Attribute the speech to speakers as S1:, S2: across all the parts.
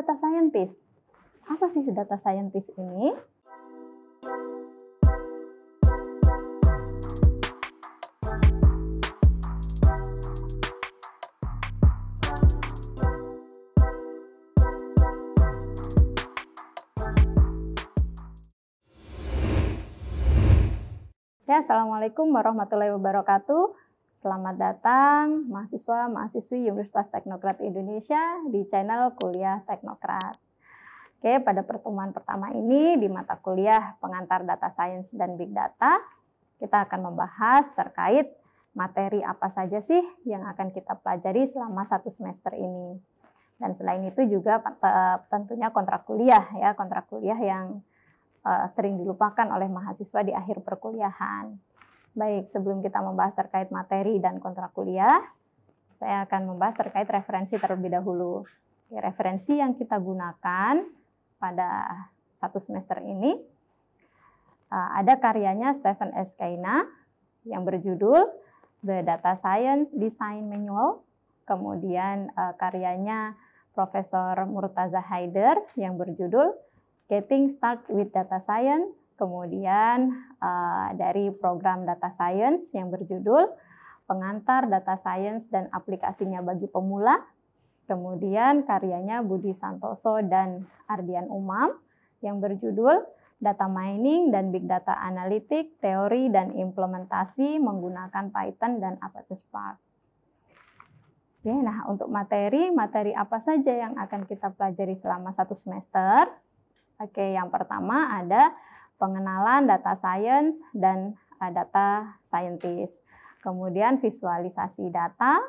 S1: data scientist. Apa sih data scientist ini? Ya, Assalamualaikum warahmatullahi wabarakatuh. Selamat datang mahasiswa-mahasiswi Universitas Teknokrat Indonesia di channel Kuliah Teknokrat. Oke, pada pertemuan pertama ini di mata kuliah Pengantar Data Science dan Big Data, kita akan membahas terkait materi apa saja sih yang akan kita pelajari selama 1 semester ini. Dan selain itu juga tentunya kontrak kuliah yang sering dilupakan oleh mahasiswa di akhir perkuliahan. Baik, sebelum kita membahas terkait materi dan kontrak kuliah, saya akan membahas terkait referensi terlebih dahulu. Referensi yang kita gunakan pada 1 semester ini ada karyanya Stephen S. Kayna yang berjudul The Data Science Design Manual, kemudian karyanya Profesor Murtaza Haider yang berjudul Getting Started with Data Science, kemudian dari program Data Science yang berjudul Pengantar Data Science dan Aplikasinya bagi Pemula, kemudian karyanya Budi Santoso dan Ardian Umam yang berjudul Data Mining dan Big Data Analytics, Teori dan Implementasi menggunakan Python dan Apache Spark. Oke, nah untuk materi apa saja yang akan kita pelajari selama 1 semester? Oke, yang pertama ada pengenalan data science dan data scientist. Kemudian visualisasi data,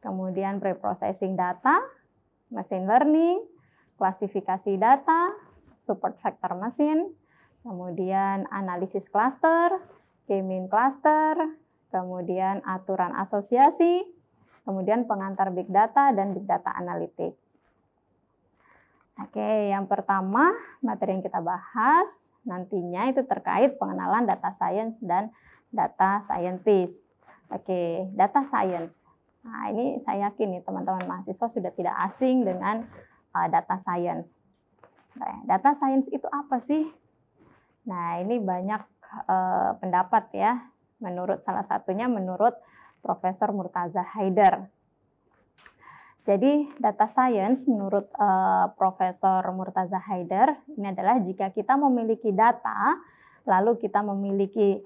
S1: kemudian preprocessing data, machine learning, klasifikasi data, support vector machine, kemudian analisis cluster, k-mean cluster, kemudian aturan asosiasi, kemudian pengantar big data dan big data analytics. Oke, yang pertama materi yang kita bahas nantinya itu terkait pengenalan data science dan data scientist. Oke, data science. Nah, ini saya yakin nih teman-teman mahasiswa sudah tidak asing dengan data science. Nah, data science itu apa sih? Nah, ini banyak pendapat ya. Salah satunya menurut Profesor Murtaza Haider. Jadi data science menurut Profesor Murtaza Haider ini adalah jika kita memiliki data, lalu kita memiliki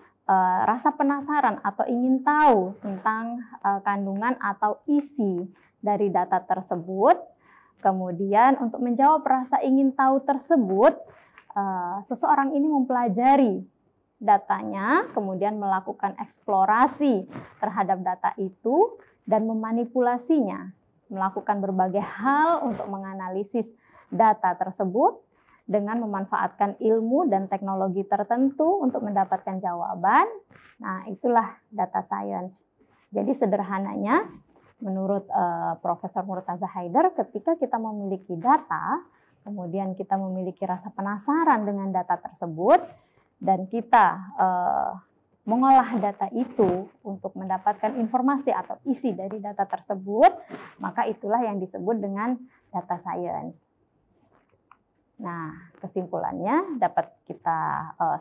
S1: rasa penasaran atau ingin tahu tentang kandungan atau isi dari data tersebut, kemudian untuk menjawab rasa ingin tahu tersebut, seseorang ini mempelajari datanya, kemudian melakukan eksplorasi terhadap data itu dan memanipulasinya, melakukan berbagai hal untuk menganalisis data tersebut dengan memanfaatkan ilmu dan teknologi tertentu untuk mendapatkan jawaban. Nah, itulah data science. Jadi sederhananya, menurut Profesor Murtaza Haider, ketika kita memiliki data, kemudian kita memiliki rasa penasaran dengan data tersebut, dan kita mengolah data itu untuk mendapatkan informasi atau isi dari data tersebut, maka itulah yang disebut dengan data science. Nah, kesimpulannya dapat kita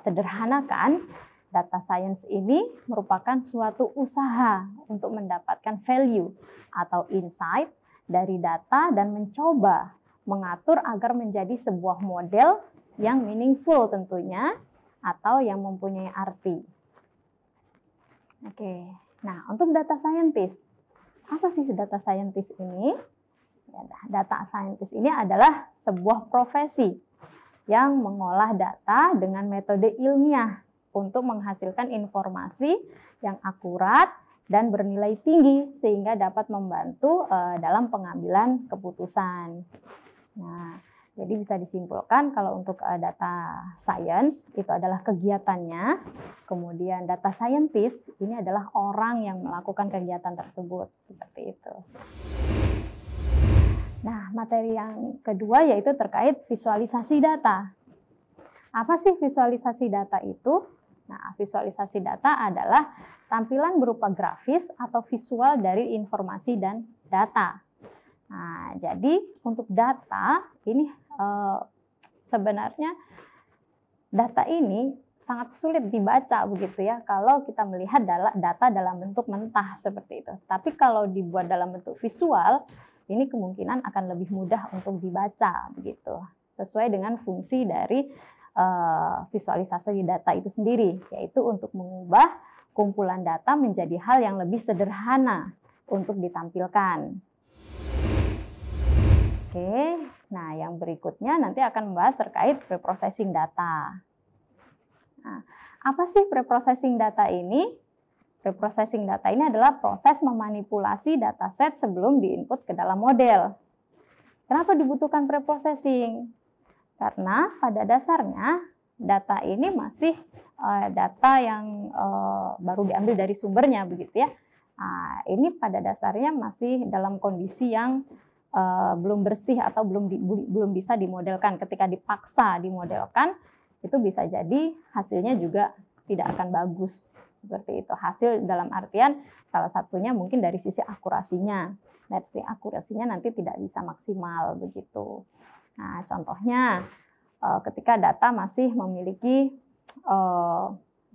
S1: sederhanakan, data science ini merupakan suatu usaha untuk mendapatkan value atau insight dari data dan mencoba mengatur agar menjadi sebuah model yang meaningful tentunya atau yang mempunyai arti. Oke, nah untuk data scientist, apa sih data scientist ini? Data scientist ini adalah sebuah profesi yang mengolah data dengan metode ilmiah untuk menghasilkan informasi yang akurat dan bernilai tinggi sehingga dapat membantu dalam pengambilan keputusan. Nah, jadi bisa disimpulkan kalau untuk data science itu adalah kegiatannya, kemudian data scientist ini adalah orang yang melakukan kegiatan tersebut, seperti itu. Nah, materi yang kedua yaitu terkait visualisasi data. Apa sih visualisasi data itu? Nah, visualisasi data adalah tampilan berupa grafis atau visual dari informasi dan data. Nah, Nah, jadi untuk data ini sebenarnya data ini sangat sulit dibaca begitu ya kalau kita melihat data dalam bentuk mentah seperti itu. Tapi kalau dibuat dalam bentuk visual, ini kemungkinan akan lebih mudah untuk dibaca begitu. Sesuai dengan fungsi dari visualisasi data itu sendiri, yaitu untuk mengubah kumpulan data menjadi hal yang lebih sederhana untuk ditampilkan. Oke, nah yang berikutnya nanti akan membahas terkait preprocessing data. Nah, apa sih preprocessing data ini? Preprocessing data ini adalah proses memanipulasi dataset sebelum diinput ke dalam model. Kenapa dibutuhkan preprocessing? Karena pada dasarnya data ini masih data yang baru diambil dari sumbernya begitu ya. Nah, ini pada dasarnya masih dalam kondisi yang belum bersih atau belum bisa dimodelkan. Ketika dipaksa dimodelkan, itu bisa jadi hasilnya juga tidak akan bagus seperti itu. Hasil dalam artian salah satunya mungkin dari sisi akurasinya. Dari sisi akurasinya nanti tidak bisa maksimal begitu. Nah, contohnya ketika data masih memiliki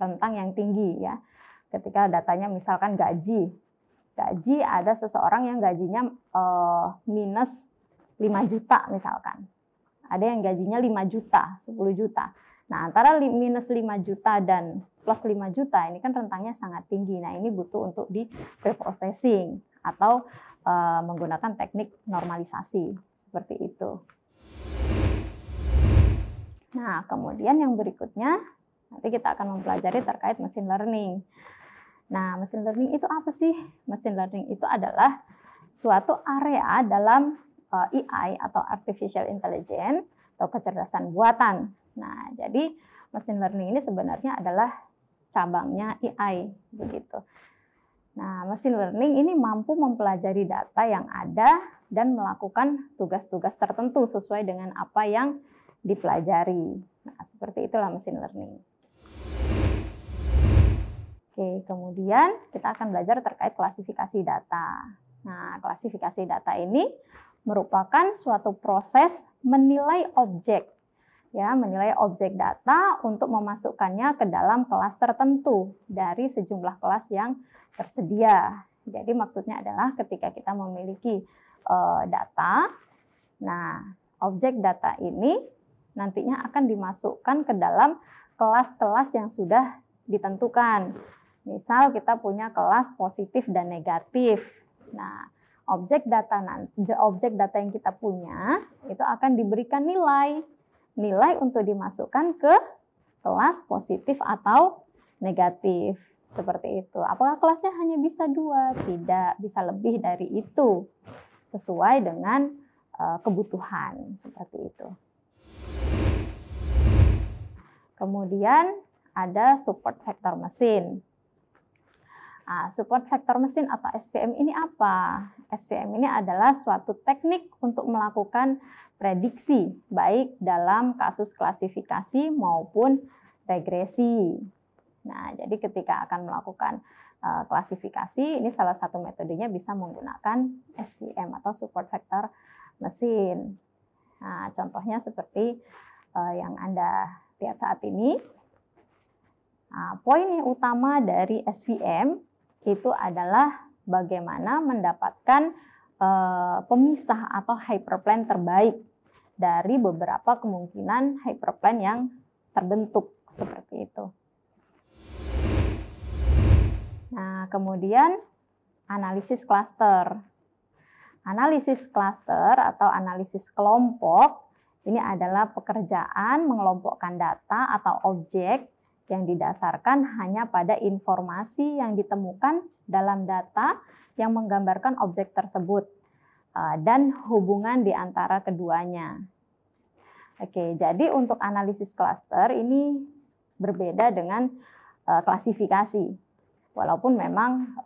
S1: rentang yang tinggi ya. Ketika datanya misalkan gaji ada seseorang yang gajinya minus 5 juta misalkan. Ada yang gajinya 5 juta, 10 juta. Nah, antara minus 5 juta dan plus 5 juta ini kan rentangnya sangat tinggi. Nah, ini butuh untuk di preprocessing atau menggunakan teknik normalisasi seperti itu. Nah, kemudian yang berikutnya nanti kita akan mempelajari terkait machine learning. Nah, machine learning itu apa sih? Machine learning itu adalah suatu area dalam AI atau artificial intelligence atau kecerdasan buatan. Nah, jadi machine learning ini sebenarnya adalah cabangnya AI begitu. Nah, machine learning ini mampu mempelajari data yang ada dan melakukan tugas-tugas tertentu sesuai dengan apa yang dipelajari. Nah, seperti itulah machine learning. Oke, kemudian kita akan belajar terkait klasifikasi data. Nah, klasifikasi data ini merupakan suatu proses menilai objek. Ya, menilai objek data untuk memasukkannya ke dalam kelas tertentu dari sejumlah kelas yang tersedia. Jadi maksudnya adalah ketika kita memiliki data, nah objek data ini nantinya akan dimasukkan ke dalam kelas-kelas yang sudah ditentukan. Misal kita punya kelas positif dan negatif. Nah, objek data yang kita punya itu akan diberikan nilai untuk dimasukkan ke kelas positif atau negatif. Seperti itu. Apakah kelasnya hanya bisa 2? Tidak, bisa lebih dari itu. Sesuai dengan kebutuhan seperti itu. Kemudian ada support vector machine. Nah, support vector machine atau SVM ini apa? SVM ini adalah suatu teknik untuk melakukan prediksi, baik dalam kasus klasifikasi maupun regresi. Nah, jadi ketika akan melakukan klasifikasi, ini salah satu metodenya bisa menggunakan SVM atau support vector machine. Nah, contohnya seperti yang Anda lihat saat ini. Nah, poin yang utama dari SVM itu adalah bagaimana mendapatkan pemisah atau hyperplane terbaik dari beberapa kemungkinan hyperplane yang terbentuk seperti itu. Nah, kemudian analisis cluster. Analisis cluster atau analisis kelompok ini adalah pekerjaan mengelompokkan data atau objek yang didasarkan hanya pada informasi yang ditemukan dalam data yang menggambarkan objek tersebut dan hubungan di antara keduanya. Oke, jadi untuk analisis cluster ini berbeda dengan klasifikasi. Walaupun memang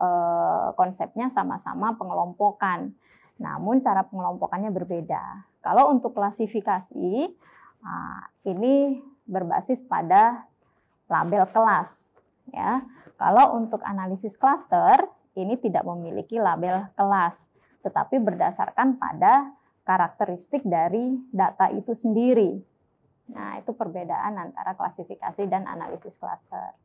S1: konsepnya sama-sama pengelompokan, namun cara pengelompokannya berbeda. Kalau untuk klasifikasi, ini berbasis pada label kelas. Ya. Kalau untuk analisis cluster, ini tidak memiliki label kelas, tetapi berdasarkan pada karakteristik dari data itu sendiri. Nah, itu perbedaan antara klasifikasi dan analisis klaster.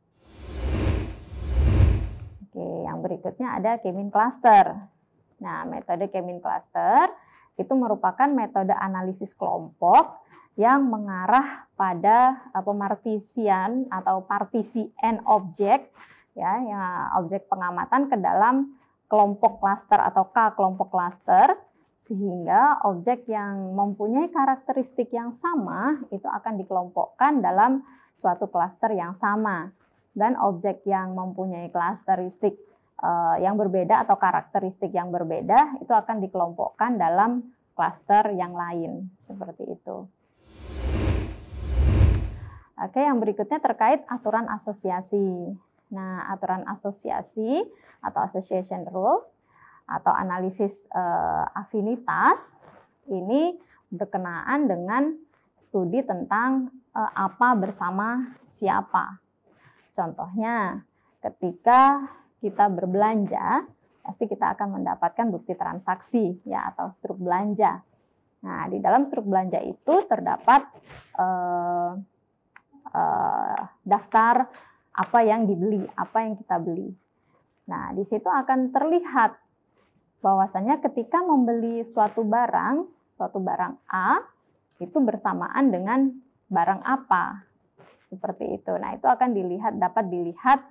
S1: Oke, yang berikutnya ada K-mean cluster. Nah, metode K-mean cluster itu merupakan metode analisis kelompok yang mengarah pada pemartisian atau partisi N objek, ya objek pengamatan ke dalam kelompok klaster atau K kelompok klaster, sehingga objek yang mempunyai karakteristik yang sama itu akan dikelompokkan dalam suatu klaster yang sama, dan objek yang mempunyai karakteristik yang berbeda atau karakteristik yang berbeda itu akan dikelompokkan dalam klaster yang lain, seperti itu. Oke, yang berikutnya terkait aturan asosiasi. Nah, aturan asosiasi atau association rules atau analisis afinitas ini berkenaan dengan studi tentang apa bersama siapa. Contohnya, ketika kita berbelanja, pasti kita akan mendapatkan bukti transaksi ya atau struk belanja. Nah, di dalam struk belanja itu terdapat daftar apa yang dibeli, apa yang kita beli. Nah, di situ akan terlihat bahwasanya ketika membeli suatu barang A itu bersamaan dengan barang apa, seperti itu. Nah, itu akan dapat dilihat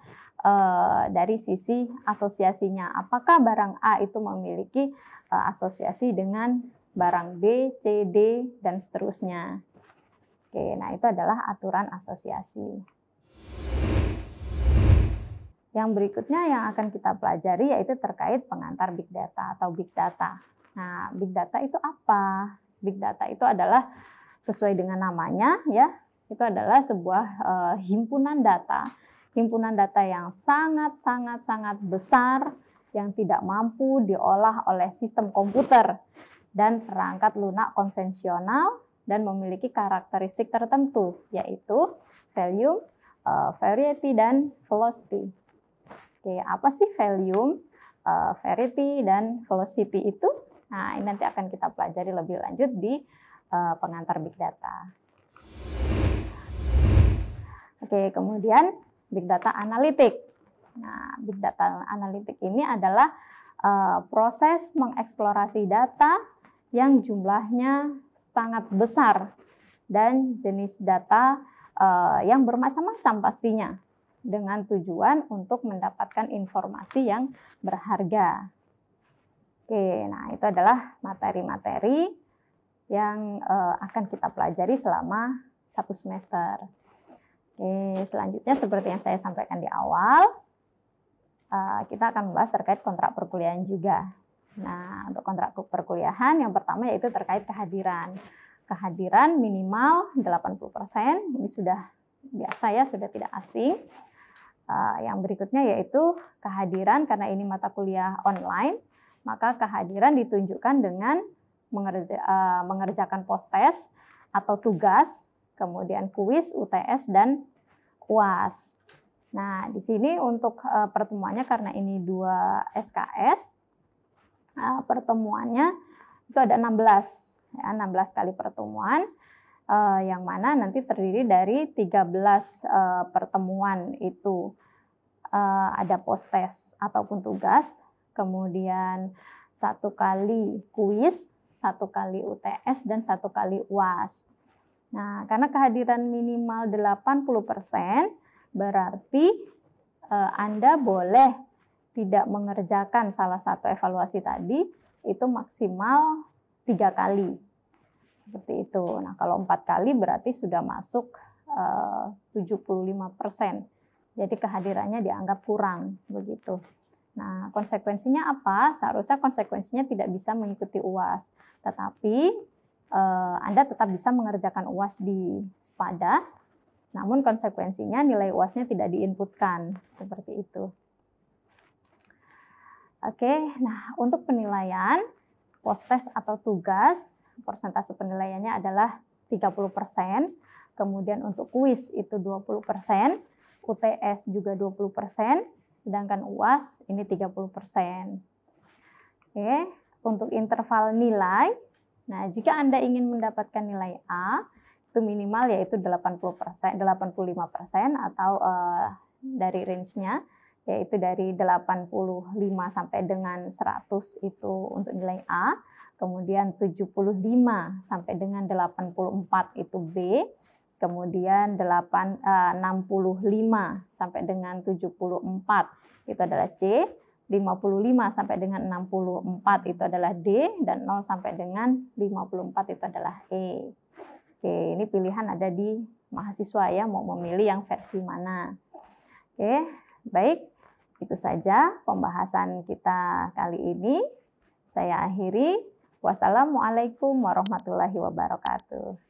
S1: dari sisi asosiasinya. Apakah barang A itu memiliki asosiasi dengan barang B, C, D, dan seterusnya. Oke, nah itu adalah aturan asosiasi. Yang berikutnya yang akan kita pelajari yaitu terkait pengantar big data atau big data. Nah, big data itu apa? Big data itu adalah sesuai dengan namanya ya, itu adalah sebuah himpunan data yang sangat besar yang tidak mampu diolah oleh sistem komputer dan perangkat lunak konvensional dan memiliki karakteristik tertentu, yaitu volume, variety, dan velocity. Oke, apa sih volume, variety, dan velocity itu? Nah, ini nanti akan kita pelajari lebih lanjut di pengantar big data. Oke, kemudian big data analitik. Nah, big data analitik ini adalah proses mengeksplorasi data yang jumlahnya sangat besar dan jenis data yang bermacam-macam pastinya, dengan tujuan untuk mendapatkan informasi yang berharga. Oke, nah itu adalah materi-materi yang akan kita pelajari selama 1 semester. Oke, selanjutnya seperti yang saya sampaikan di awal, kita akan membahas terkait kontrak perkuliahan juga. Nah, untuk kontrak perkuliahan yang pertama yaitu terkait kehadiran. Kehadiran minimal 80%, ini sudah biasa ya, sudah tidak asing. Yang berikutnya yaitu kehadiran, karena ini mata kuliah online, maka kehadiran ditunjukkan dengan mengerjakan post-test atau tugas, kemudian kuis, UTS, dan UAS. Nah, di sini untuk pertemuannya karena ini 2 SKS, pertemuannya itu ada 16 kali pertemuan, yang mana nanti terdiri dari 13 pertemuan itu ada post-test ataupun tugas, kemudian 1 kali kuis, 1 kali UTS, dan 1 kali UAS. Nah, karena kehadiran minimal 80%, berarti Anda boleh tidak mengerjakan salah satu evaluasi tadi, itu maksimal 3 kali. Seperti itu. Nah, kalau 4 kali berarti sudah masuk 75%. Jadi kehadirannya dianggap kurang, begitu. Nah, konsekuensinya apa? Seharusnya konsekuensinya tidak bisa mengikuti UAS. Tetapi Anda tetap bisa mengerjakan UAS di SPADA, namun konsekuensinya nilai UAS-nya tidak diinputkan. Seperti itu. Oke, nah untuk penilaian post-test atau tugas, persentase penilaiannya adalah 30%, kemudian untuk kuis itu 20%, UTS juga 20%, sedangkan UAS ini 30%. Oke, untuk interval nilai Nah, jika Anda ingin mendapatkan nilai A, itu minimal yaitu 80%, 85% atau dari range-nya, yaitu dari 85 sampai dengan 100 itu untuk nilai A, kemudian 75 sampai dengan 84 itu B, kemudian 65 sampai dengan 74 itu adalah C, 55 sampai dengan 64 itu adalah D, dan 0 sampai dengan 54 itu adalah E. Oke, ini pilihan ada di mahasiswa ya, mau memilih yang versi mana. Oke, baik. Itu saja pembahasan kita kali ini. Saya akhiri. Wassalamualaikum warahmatullahi wabarakatuh.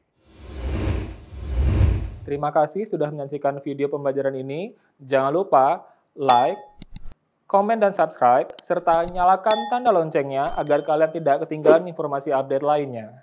S2: Terima kasih sudah menyaksikan video pembelajaran ini. Jangan lupa like, komen dan subscribe, serta nyalakan tanda loncengnya agar kalian tidak ketinggalan informasi update lainnya.